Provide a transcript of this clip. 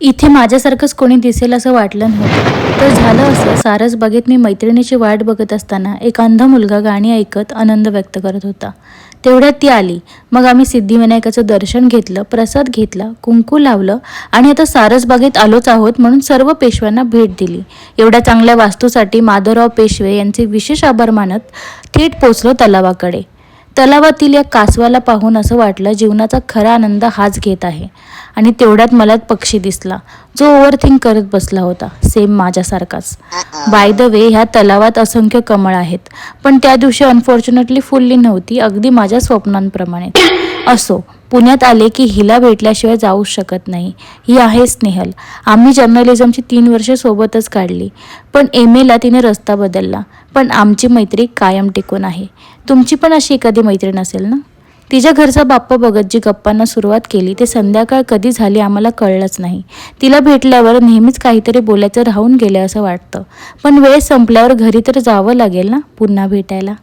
इथे माझ्यासारखंच कोणी दिसेल असं वाटलं नव्हतं. तर झालं असं, सारसबागेत मी मैत्रिणीची वाट बघत असताना एक अंध मुलगा गाणी ऐकत आनंद व्यक्त करत होता. तेवढ्यात ती आली. मग आम्ही सिद्धिविनायकाचं दर्शन घेतलं, प्रसाद घेतला, कुंकू लावलं आणि आता सारसबागेत आलोच आहोत म्हणून सर्व पेशव्यांना भेट दिली. एवढ्या चांगल्या वास्तूसाठी माधवराव पेशवे यांचे विशेष आभार मानत थेट पोचलो तलावाकडे. तलावातील या कासवाला पाहून असं वाटलं जीवनाचा खरा आनंद हाच घेत आहे. आणि तेवढ्यात मला पक्षी दिसला, जो ओव्हरथिंक करत बसला होता, सेम माझ्यासारखाच. बाय द वे, ह्या तलावात असंख्य कमळ आहेत, पण त्या दिवशी अनफॉर्च्युनेटली फुलली नव्हती, अगदी माझ्या स्वप्नांप्रमाणे. असो, पुण्यात आले की हिला भेटल्याशिवाय जाऊच शकत नाही. ही आहे स्नेहल. आम्ही जर्नलिझमची 3 वर्षे सोबतच काढली, पण एमएला तिने रस्ता बदलला. पण आमची मैत्री कायम टिकून आहे. तुमची पण अशी एखादी मैत्रीण असेल ना? तिच्या घरचा बाप्पा बघत जी गप्पांना सुरुवात केली ते संध्याकाळ कधी झाली आम्हाला कळलंच नाही. तिला भेटल्यावर नेहमीच काहीतरी बोलायचं राहून गेलं असं वाटतं. पण वेळ संपल्यावर घरी तर जावं लागेल ना पुन्हा भेटायला.